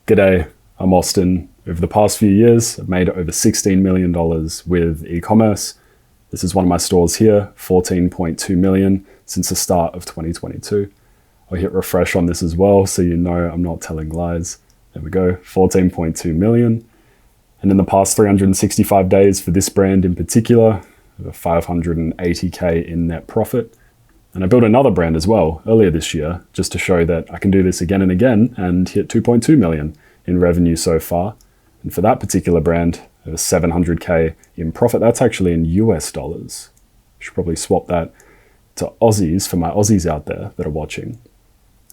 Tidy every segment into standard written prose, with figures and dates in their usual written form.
G'day, I'm Austin. Over the past few years, I've made over $16 million with e-commerce. This is one of my stores here, 14.2 million since the start of 2022. I'll hit refresh on this as well so you know I'm not telling lies. There we go, 14.2 million. And in the past 365 days for this brand in particular, over 580K in net profit. And I built another brand as well earlier this year, just to show that I can do this again and again and hit 2.2 million in revenue so far. And for that particular brand, over 700K in profit. That's actually in US dollars. I should probably swap that to Aussies for my Aussies out there that are watching.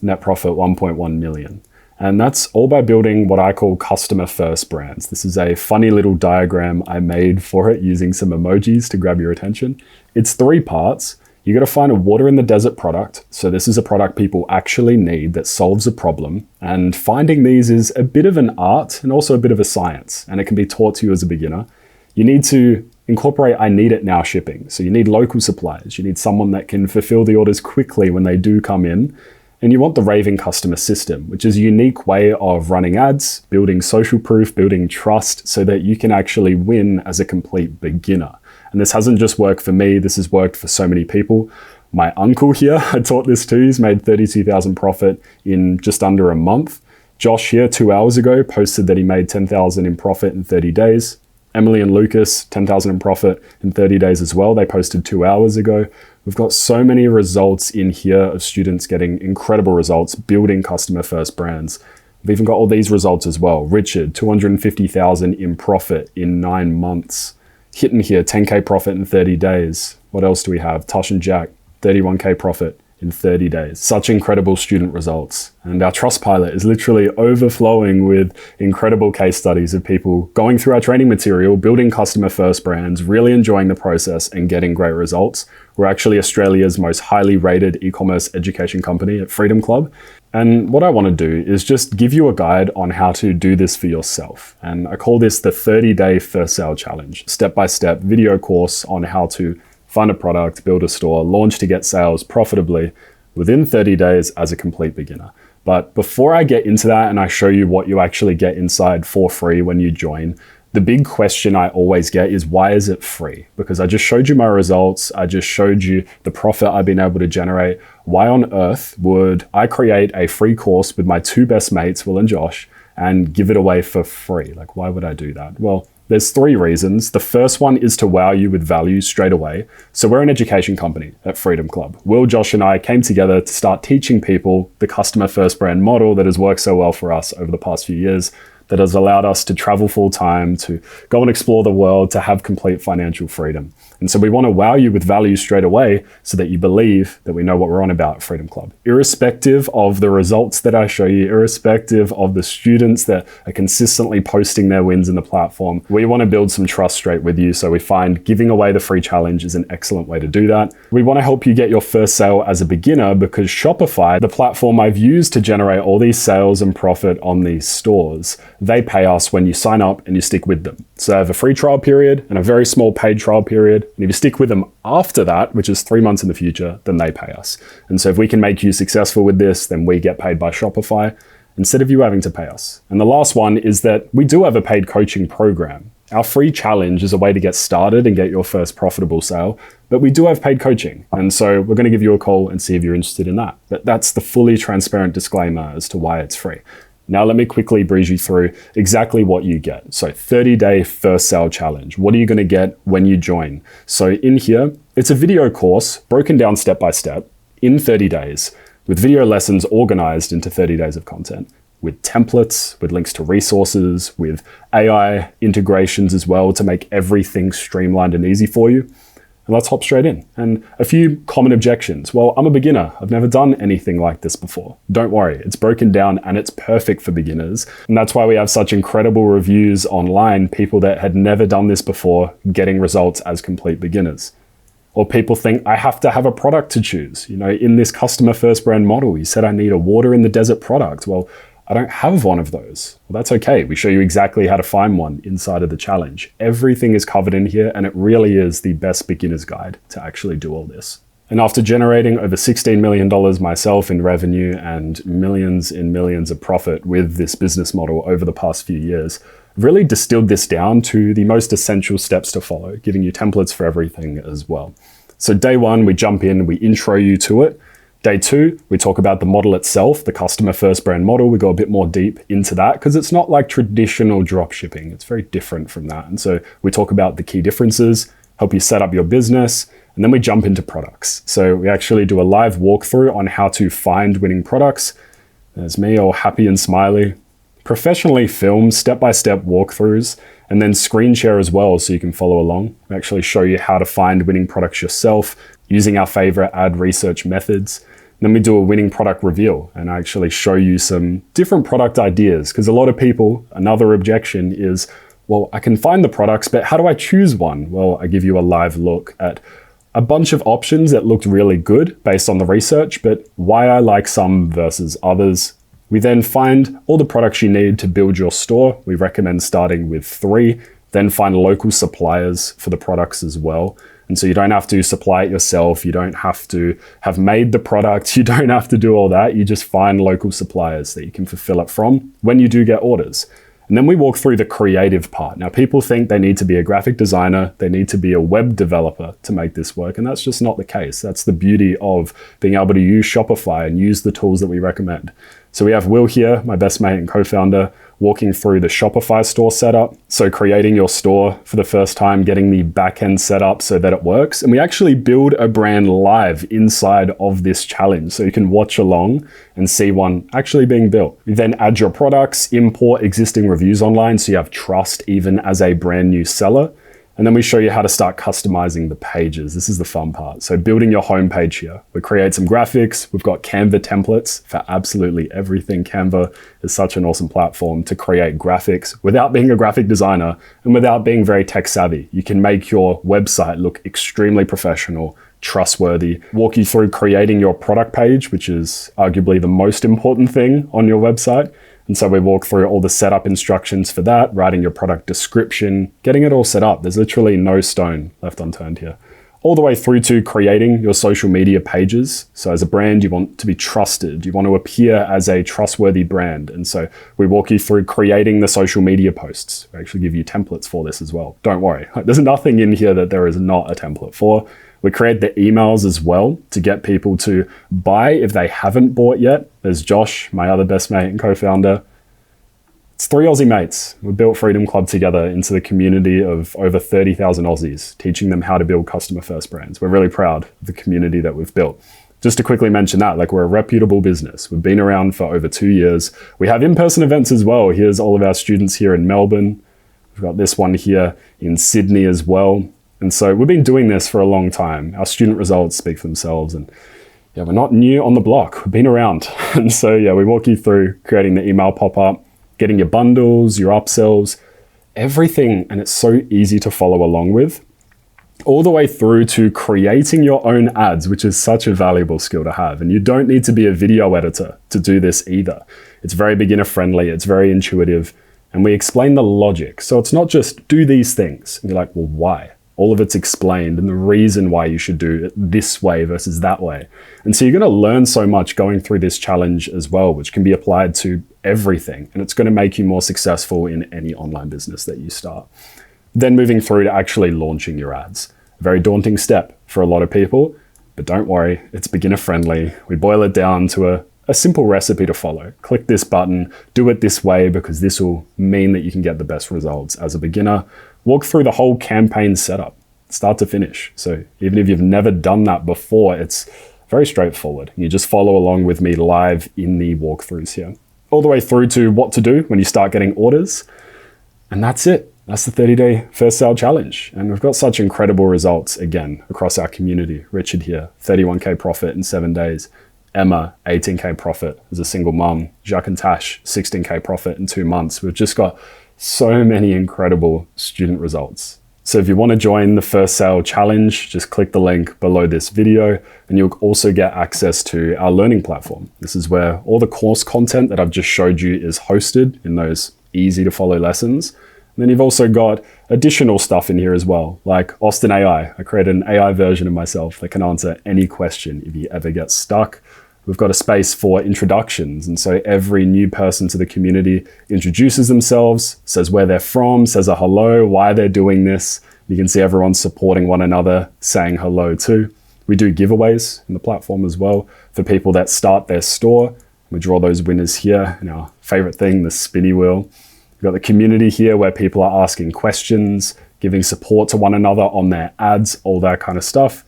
Net profit 1.1 million. And that's all by building what I call customer first brands. This is a funny little diagram I made for it using some emojis to grab your attention. It's 3 parts. You got to find a water in the desert product. So this is a product people actually need that solves a problem. And finding these is a bit of an art and also a bit of a science. And it can be taught to you as a beginner. You need to incorporate I need it now shipping. So you need local suppliers. You need someone that can fulfill the orders quickly when they do come in. And you want the raving customer system, which is a unique way of running ads, building social proof, building trust so that you can actually win as a complete beginner. And this hasn't just worked for me, this has worked for so many people. My uncle here, I taught this to, he's made 32,000 profit in just under a month. Josh here 2 hours ago posted that he made 10,000 in profit in 30 days. Emily and Lucas, 10,000 in profit in 30 days as well. They posted 2 hours ago. We've got so many results in here of students getting incredible results, building customer first brands. We've even got all these results as well. Richard, 250,000 in profit in 9 months. Hitting here, 10K profit in 30 days. What else do we have? Tosh and Jack, 31K profit in 30 days. Such incredible student results. And our Trustpilot is literally overflowing with incredible case studies of people going through our training material, building customer first brands, really enjoying the process and getting great results. We're actually Australia's most highly rated e-commerce education company at Freedom Club. And what I want to do is just give you a guide on how to do this for yourself. And I call this the 30-day first sale challenge, step-by-step video course on how to find a product, build a store, launch to get sales profitably within 30 days as a complete beginner. But before I get into that and I show you what you actually get inside for free when you join, the big question I always get is, why is it free? Because I just showed you my results. I just showed you the profit I've been able to generate. Why on earth would I create a free course with my 2 best mates, Will and Josh, and give it away for free? Like, why would I do that? Well, there's 3 reasons. The first one is to wow you with value straight away. So we're an education company at Freedom Club. Will, Josh, and I came together to start teaching people the customer first brand model that has worked so well for us over the past few years, that has allowed us to travel full time, to go and explore the world, to have complete financial freedom. And so we want to wow you with value straight away so that you believe that we know what we're on about at Freedom Club. Irrespective of the results that I show you, irrespective of the students that are consistently posting their wins in the platform, we want to build some trust straight with you. So we find giving away the free challenge is an excellent way to do that. We want to help you get your first sale as a beginner because Shopify, the platform I've used to generate all these sales and profit on these stores, they pay us when you sign up and you stick with them. So I have a free trial period and a very small paid trial period. And if you stick with them after that, which is 3 months in the future, then they pay us. And so if we can make you successful with this, then we get paid by Shopify instead of you having to pay us. And the last one is that we do have a paid coaching program. Our free challenge is a way to get started and get your first profitable sale, but we do have paid coaching. And so we're going to give you a call and see if you're interested in that. But that's the fully transparent disclaimer as to why it's free. Now, let me quickly breeze you through exactly what you get. So 30-day first sale challenge. What are you going to get when you join? So in here, it's a video course broken down step by step in 30 days with video lessons organized into 30 days of content, with templates, with links to resources, with AI integrations as well to make everything streamlined and easy for you. And let's hop straight in. And a few common objections. Well, I'm a beginner. I've never done anything like this before. Don't worry, it's broken down and it's perfect for beginners. And that's why we have such incredible reviews online, people that had never done this before getting results as complete beginners. Or people think I have to have a product to choose. You know, in this customer first brand model, you said I need a water in the desert product. Well, I don't have one of those. Well, that's okay. We show you exactly how to find one inside of the challenge. Everything is covered in here, and it really is the best beginner's guide to actually do all this. And after generating over $16 million myself in revenue and millions of profit with this business model over the past few years, I've really distilled this down to the most essential steps to follow, giving you templates for everything as well. So day one, we jump in, we intro you to it. Day two, we talk about the model itself, the customer first brand model. We go a bit more deep into that because it's not like traditional drop shipping. It's very different from that. And so we talk about the key differences, help you set up your business, and then we jump into products. So we actually do a live walkthrough on how to find winning products. There's me all happy and smiley, professionally filmed step-by-step walkthroughs, and then screen share as well so you can follow along. We actually show you how to find winning products yourself using our favorite ad research methods. Then we do a winning product reveal and I actually show you some different product ideas because a lot of people, another objection is, well, I can find the products, but how do I choose one? Well, I give you a live look at a bunch of options that looked really good based on the research, but why I like some versus others. We then find all the products you need to build your store. We recommend starting with 3, then find local suppliers for the products as well. And so you don't have to supply it yourself. You don't have to have made the product. You don't have to do all that. You just find local suppliers that you can fulfill it from when you do get orders. And then we walk through the creative part. Now, people think they need to be a graphic designer, they need to be a web developer to make this work, and that's just not the case. That's the beauty of being able to use Shopify and use the tools that we recommend. So we have Will here, my best mate and co-founder, walking through the Shopify store setup. So creating your store for the first time, getting the backend set up so that it works. And we actually build a brand live inside of this challenge. So you can watch along and see one actually being built. You then add your products, import existing reviews online so you have trust even as a brand new seller. And then we show you how to start customizing the pages. This is the fun part. So building your homepage here. We create some graphics. We've got Canva templates for absolutely everything. Canva is such an awesome platform to create graphics without being a graphic designer and without being very tech savvy. You can make your website look extremely professional, trustworthy, walk you through creating your product page, which is arguably the most important thing on your website. And so we walk through all the setup instructions for that, writing your product description, getting it all set up. There's literally no stone left unturned here. All the way through to creating your social media pages. So as a brand, you want to be trusted. You want to appear as a trustworthy brand. And so we walk you through creating the social media posts. We actually give you templates for this as well. Don't worry. There's nothing in here that there is not a template for. We create the emails as well to get people to buy if they haven't bought yet. There's Josh, my other best mate and co-founder. It's 3 Aussie mates. We built Freedom Club together into the community of over 30,000 Aussies, teaching them how to build customer first brands. We're really proud of the community that we've built. Just to quickly mention that, we're a reputable business. We've been around for over 2 years. We have in-person events as well. Here's all of our students here in Melbourne. We've got this one here in Sydney as well. And so we've been doing this for a long time. Our student results speak for themselves. And yeah, we're not new on the block. We've been around. And so yeah, we walk you through creating the email pop-up, getting your bundles, your upsells, everything. And it's so easy to follow along with. All the way through to creating your own ads, which is such a valuable skill to have. And you don't need to be a video editor to do this either. It's very beginner friendly. It's very intuitive. And we explain the logic. So it's not just do these things. And you're like, well, why? All of it's explained and the reason why you should do it this way versus that way. And so you're going to learn so much going through this challenge as well, which can be applied to everything. And it's going to make you more successful in any online business that you start. Then moving through to actually launching your ads. A very daunting step for a lot of people, but don't worry, it's beginner friendly. We boil it down to a simple recipe to follow. Click this button, do it this way because this will mean that you can get the best results as a beginner. Walk through the whole campaign setup, start to finish. So even if you've never done that before, it's very straightforward. You just follow along with me live in the walkthroughs here. All the way through to what to do when you start getting orders. And that's it. That's the 30-day first sale challenge. And we've got such incredible results again across our community. Richard here, 31K profit in 7 days. Emma, 18K profit as a single mum. Jacques and Tash, 16K profit in 2 months. We've just got so many incredible student results. So if you want to join the first sale challenge, just click the link below this video and you'll also get access to our learning platform. This is where all the course content that I've just showed you is hosted in those easy to follow lessons. And then you've also got additional stuff in here as well, like Austin AI. I created an AI version of myself that can answer any question if you ever get stuck. We've got a space for introductions, and so every new person to the community introduces themselves, says where they're from, says a hello, why they're doing this. You can see everyone supporting one another, saying hello too. We do giveaways in the platform as well for people that start their store. We draw those winners here, and our favorite thing, the spinny wheel. We've got the community here where people are asking questions, giving support to one another on their ads, all that kind of stuff.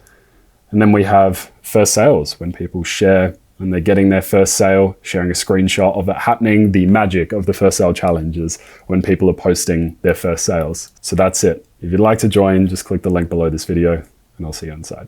And then we have first sales, when people share and they're getting their first sale, sharing a screenshot of it happening. The magic of the first sale challenges when people are posting their first sales. So that's it. If you'd like to join, just click the link below this video and I'll see you inside.